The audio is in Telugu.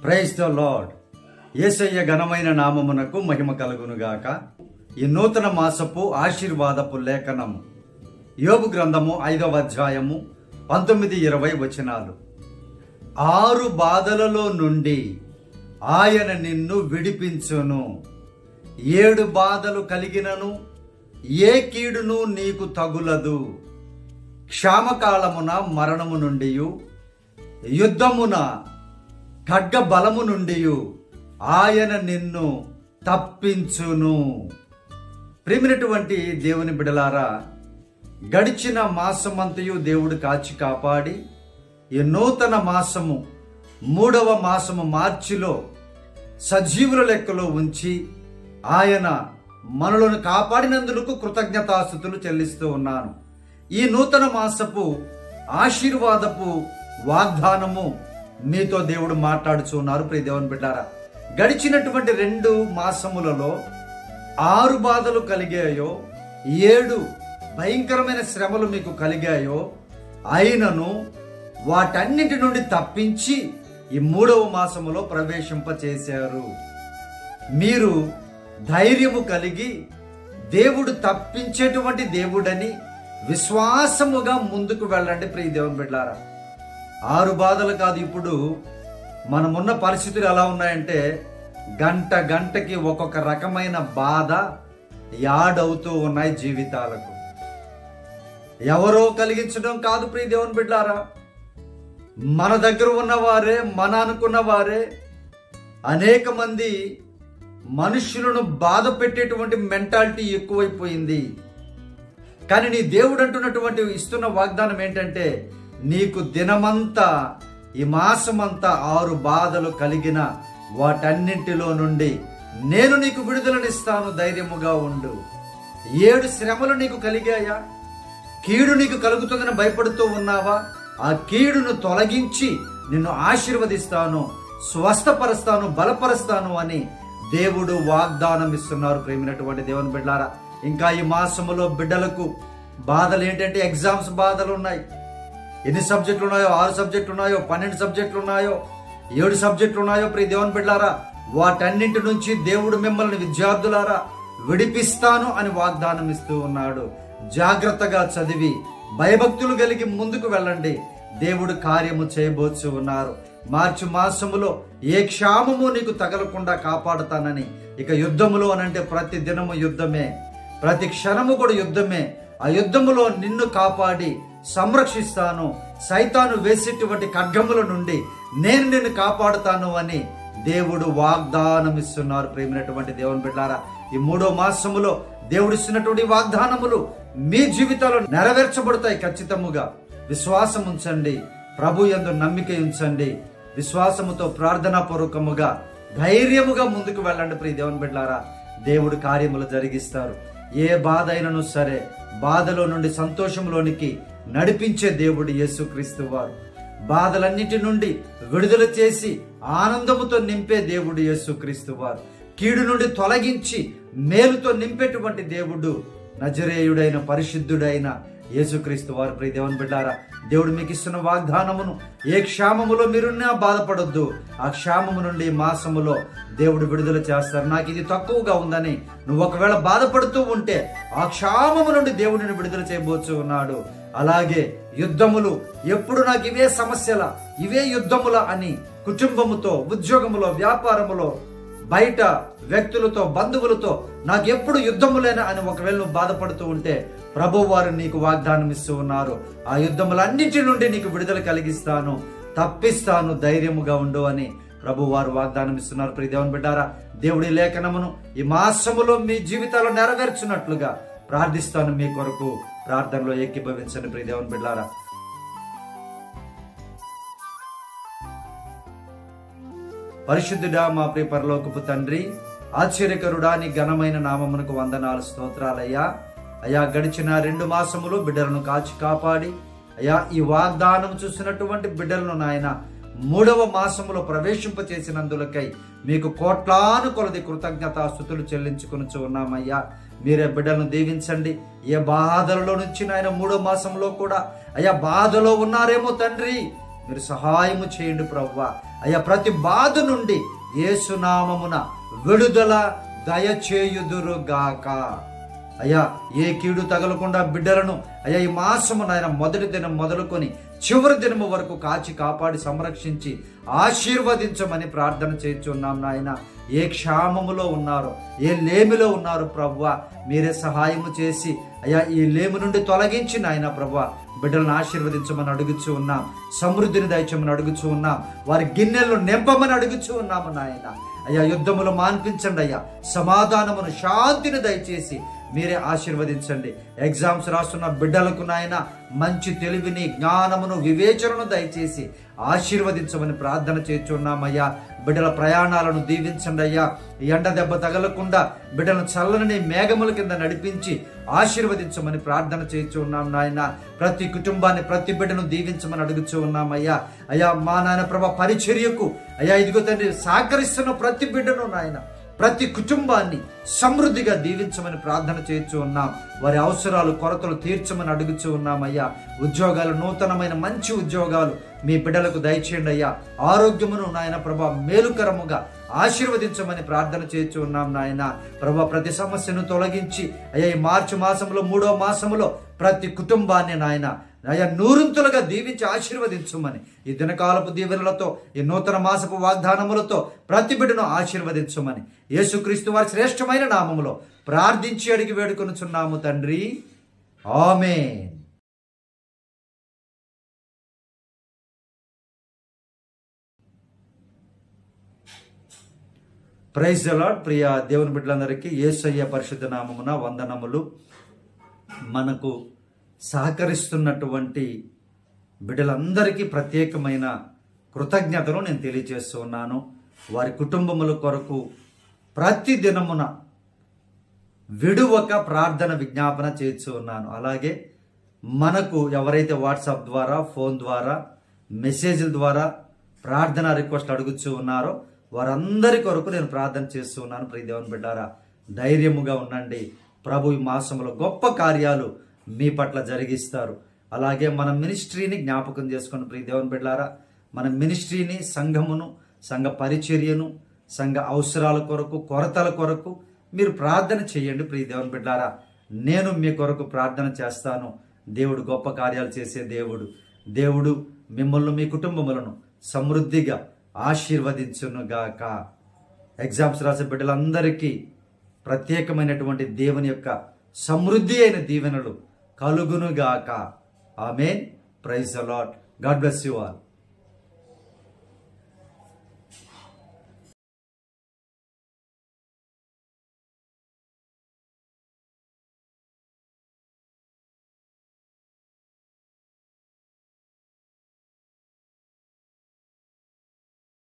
Praise the lord. యేసయ్య ఘనమైన నామమునకు మహిమ కలుగునుగాక. ఈ నూతన మాసపు ఆశీర్వాదపు లేఖనము యోబు గ్రంథము 5వ అధ్యాయము 19-20 వచనాలు. 6 బాధలలో నుండి ఆయన నిన్ను విడిపించును, 7 బాధలు కలిగినను ఏ కీడును నీకు తగులదు. క్షామకాలమున మరణము నుండి, యుద్ధమున ఖడ్గ బలము నుండి ఆయన నిన్ను తప్పించును. ప్రియమైనటువంటి దేవుని బిడలారా, గడిచిన మాసమంతయు దేవుడు కాచి కాపాడి ఈ నూతన మాసము 3వ మాసము మార్చిలో సజీవుల లెక్కలో ఉంచి ఆయన మనలను కాపాడినందుకు కృతజ్ఞతాస్తుతులు చెల్లిస్తూ ఉన్నాను. ఈ నూతన మాసపు ఆశీర్వాదపు వాగ్దానము మీతో దేవుడు మాట్లాడుచున్నారు. ప్రియ దేవుని బిడ్డారా, గడిచినటువంటి 2 మాసములలో 6 బాధలు కలిగాయో, 7 భయంకరమైన శ్రమలు మీకు కలిగాయో, అయినను వాటన్నిటి నుండి తప్పించి ఈ 3వ మాసములో ప్రవేశింపచేశారు. మీరు ధైర్యము కలిగి దేవుడు తప్పించేటువంటి దేవుడని విశ్వాసముగా ముందుకు వెళ్ళండి. ప్రియ దేవుని బిడ్డారా, 6 బాధలు కాదు, ఇప్పుడు మనమున్న పరిస్థితులు ఎలా ఉన్నాయంటే గంటకి ఒక్కొక్క రకమైన బాధ యాడ్ అవుతూ ఉన్నాయి జీవితాలకు. ఎవరో కలిగించడం కాదు ప్రియ దేవుని బిడ్డారా, మన దగ్గర ఉన్నవారే, మన అనుకున్న వారే అనేక మంది మనుషులను బాధ పెట్టేటువంటి మెంటాలిటీ ఎక్కువైపోయింది. కానీ నీ దేవుడు అంటున్నటువంటి ఇస్తున్న వాగ్దానం ఏంటంటే, నీకు దినమంతా ఈ మాసమంతా 6 బాధలు కలిగిన వాటన్నింటిలో నుండి నేను నీకు విడుదలనిస్తాను, ధైర్యముగా ఉండు. 7 శ్రమలు నీకు కలిగాయా? కీడు నీకు కలుగుతుందని భయపడుతూ ఉన్నావా? ఆ కీడును తొలగించి నిన్ను ఆశీర్వదిస్తాను, స్వస్థపరుస్తాను, బలపరుస్తాను అని దేవుడు వాగ్దానం ఇస్తున్నారు. ప్రేమైనటువంటి దేవుని బిడ్డలారా, ఇంకా ఈ మాసములో బిడ్డలకు బాధలు ఏంటంటే ఎగ్జామ్స్ బాధలు ఉన్నాయి. ఎన్ని సబ్జెక్టులు ఉన్నాయో, 6 సబ్జెక్టులు ఉన్నాయో, 12 సబ్జెక్టులు ఉన్నాయో, 7 సబ్జెక్టులు ఉన్నాయో, ప్రియ దేవుని బిడ్డలారా, వాటన్నింటి నుంచి దేవుడు మిమ్మల్ని విద్యార్థులారా విడిపిస్తాను అని వాగ్దానం ఇస్తూ ఉన్నాడు. జాగ్రత్తగా చదివి భయభక్తులు కలిగి ముందుకు వెళ్ళండి. దేవుడు కార్యము చేయబోచు ఉన్నారు. మార్చి మాసములో ఏ క్షామము నీకు తగలకుండా కాపాడుతానని. ఇక యుద్ధములో అనంటే ప్రతి దినము యుద్ధమే, ప్రతి క్షణము కూడా యుద్ధమే. ఆ యుద్ధములో నిన్ను కాపాడి సంరక్షిస్తాను, సైతాను వేసేటువంటి ఖడ్గముల నుండి నేను నిన్ను కాపాడుతాను అని దేవుడు వాగ్దానం ఇస్తున్నారు. ప్రేమైనటువంటి దేవుని బిడ్డారా, ఈ 3వ మాసములో దేవుడు ఇస్తున్నటువంటి వాగ్దానములు మీ జీవితాల్లో నెరవేర్చబడతాయి ఖచ్చితముగా. విశ్వాసం ఉంచండి, ప్రభు యందు నమ్మిక ఉంచండి, విశ్వాసముతో ప్రార్థనాపూర్వకముగా ధైర్యముగా ముందుకు వెళ్ళండి. ప్రియ దేవుని బిడ్డలారా, దేవుడు కార్యములు జరిగిస్తారు. ఏ బాధ అయినను సరే బాధలో నుండి సంతోషంలోనికి నడిపించే దేవుడు యేసుక్రీస్తు వారు. బాధలన్నిటి నుండి విడుదల చేసి ఆనందముతో నింపే దేవుడు యేసుక్రీస్తు వారు. కీడు నుండి తొలగించి మేలుతో నింపేటువంటి దేవుడు నజరేయుడైన పరిశుద్ధుడైన యేసుక్రీస్తు వారు. ప్రియ దేవుని బిడ్డారా, దేవుడు మీకు ఇస్తున్న వాగ్దానమును ఏ క్షామములో మీరున్నా బాధపడొద్దు. ఆ క్షామము నుండి మాసములో దేవుడు విడుదల చేస్తారు. నాకు ఇది తక్కువగా ఉందని నువ్వు ఒకవేళ బాధపడుతూ ఉంటే ఆ క్షామము నుండి దేవుడిని విడుదల చేయబోచు ఉన్నాడు. అలాగే యుద్ధములు ఎప్పుడు నాకు ఇవే సమస్యల, ఇవే యుద్ధముల అని కుటుంబముతో, ఉద్యోగములో, వ్యాపారములో, బయట వ్యక్తులతో, బంధువులతో నాకు ఎప్పుడు యుద్ధములేనా అని ఒకవేళ నువ్వు బాధపడుతూ ఉంటే ప్రభు వారు నీకు వాగ్దానం ఇస్తూ ఉన్నారు. ఆ యుద్ధములన్నింటి నుండి నీకు విడుదల కలిగిస్తాను, తప్పిస్తాను, ధైర్యముగా ఉండు అని ప్రభు వారు వాగ్దానం ఇస్తున్నారు. ప్రియ దేవుని బిడ్డారా, దేవుడి లేఖనమును ఈ మాసములో మీ జీవితాల్లో నెరవేర్చున్నట్లుగా ప్రార్థిస్తాను. మీ కొరకు ప్రార్థనలో ఏకీభవించండి. ప్రియ దేవుని బిడ్డారా, పరిశుద్ధుడా మా ప్రియ పరలోకపు తండ్రి, ఆశ్చర్యకరుడా, నీ ఘనమైన నామమునకు వందనాలు, స్తోత్రాలయ్యా. అయ్యా, గడిచిన 2 మాసములు బిడ్డలను కాచి కాపాడి అయ్యా ఈ వాగ్దానం చూసినటువంటి బిడ్డలను నాయన 3వ మాసములో ప్రవేశింపచేసినందులకై మీకు కోట్లాను కొలది కృతజ్ఞతాస్తుతులు చెల్లించుకొనుచు ఉన్నామయ్యా. మీరే బిడ్డలను దీవించండి. ఏ బాధలలో నుంచి నాయన 3వ మాసంలో కూడా అయ్యా బాధలో ఉన్నారేమో తండ్రి, మీరు సహాయము చేయండి ప్రభువా. అయ్యా ప్రతి బాధ నుండి యేసునామమున విడుదల దయచేయుదురుగాక. అయ్యా ఏ కీడు తగలకుండా బిడ్డలను అయ్యా ఈ మాసము నాయన మొదటి దినం మొదలుకొని చివరి దినము వరకు కాచి కాపాడి సంరక్షించి ఆశీర్వదించమని ప్రార్థన చేస్తున్నాం నాయన. ఏ క్షామములో ఉన్నారో, ఏ లేమిలో ఉన్నారో ప్రభువా, మీరే సహాయము చేసి అయ్యా ఈ లేమి నుండి తొలగించి నాయన ప్రభువా బిడ్డలను ఆశీర్వదించమని అడుగుచూ ఉన్నాం. సమృద్ధిని దయచేయమని అడుగుచూ ఉన్నాం. వారి గిన్నెలను నింపమని అడుగుచూ ఉన్నాము నాయన. అయ్యా యుద్ధములు మాన్పించండి అయ్యా, సమాధానమును శాంతిని దయచేసి మీరే ఆశీర్వదించండి. ఎగ్జామ్స్ రాస్తున్న బిడ్డలకు నాయన మంచి తెలివిని, జ్ఞానమును, వివేచనను దయచేసి ఆశీర్వదించమని ప్రార్థన చేస్తున్నామయ్యా. బిడ్డల ప్రయాణాలను దీవించండి అయ్యా. ఎండ దెబ్బ తగలకుండా బిడ్డలను చల్లని మేఘముల కింద నడిపించి ఆశీర్వదించమని ప్రార్థన చేస్తున్నాం నాయన. ప్రతి కుటుంబాన్ని, ప్రతి బిడ్డను దీవించమని అడుగుచూ ఉన్నామయ్యా. అయ్యా మా నాయన ప్రభా పరిచర్యకు అయ్యా ఇదిగో తండ్రి సహకరిస్తున్న ప్రతి బిడ్డను నాయన, ప్రతి కుటుంబాన్ని సమృద్ధిగా దీవించమని ప్రార్థన చేస్తూ ఉన్నాం. వారి అవసరాలు, కొరతలు తీర్చమని అడుగుచూ ఉన్నామయ్యా. ఉద్యోగాలు, నూతనమైన మంచి ఉద్యోగాలు మీ బిడ్డలకు దయచేయండి అయ్యా. ఆరోగ్యమును నాయన ప్రభా మేలుకరముగా ఆశీర్వదించమని ప్రార్థన చేస్తూ ఉన్నాం నాయన. ప్రభా ప్రతి సమస్యను తొలగించి అయ్యా ఈ మార్చి మాసంలో 3వ మాసములో ప్రతి కుటుంబాన్ని నాయన అయ్యా నూరింతులుగా దీవించి ఆశీర్వదించమని ఈ దినకాలపు దీవెనలతో, ఈ నూతన మాసపు వాగ్దానములతో ప్రతి బిడ్డను ఆశీర్వదించమని యేసుక్రీస్తు వారి శ్రేష్టమైన నామములో ప్రార్థించి అడిగి వేడుకొనుచున్నాము తండ్రి. ఆమేన్. Praise the Lord. ప్రియ దేవుని బిడ్డలందరికీ యేసయ్య పరిశుద్ధ నామమున వందనములు. మనకు సహకరిస్తున్నటువంటి బిడ్డలందరికీ ప్రత్యేకమైన కృతజ్ఞతను నేను తెలియజేస్తూ ఉన్నాను. వారి కుటుంబముల కొరకు ప్రతి దినమున విడువక ప్రార్థన విజ్ఞాపన చేస్తూ ఉన్నాను. అలాగే మనకు ఎవరైతే వాట్సాప్ ద్వారా, ఫోన్ ద్వారా, మెసేజ్ల ద్వారా ప్రార్థన రిక్వెస్ట్ అడుగుతూ ఉన్నారో వారందరి కొరకు నేను ప్రార్థన చేస్తూ ఉన్నాను. ప్రియ దేవుని బిడ్డారా, ధైర్యముగా ఉండండి. ప్రభు ఈ మాసంలో గొప్ప కార్యాలు మీ పట్ల జరిగిస్తారు. అలాగే మన మినిస్ట్రీని జ్ఞాపకం చేసుకుని ప్రియ దేవుని బిడ్డారా, మన మినిస్ట్రీని, సంఘమును, సంఘ పరిచర్యను, సంఘ అవసరాల కొరకు, కొరతల కొరకు మీరు ప్రార్థన చేయండి. ప్రియ దేవుని బిడ్డారా, నేను మీ కొరకు ప్రార్థన చేస్తాను. దేవుడు గొప్ప కార్యాలు చేసే దేవుడు. దేవుడు మిమ్మల్ని, మీ కుటుంబములను సమృద్ధిగా ఆశీర్వదించునుగాక. ఎగ్జామ్స్ రాసే బిడ్డలందరికీ ప్రత్యేకమైనటువంటి దేవుని యొక్క సమృద్ధి అయిన దీవెనలు కలుగునుగాక. ఆమేన్. Praise the Lord. God bless you all.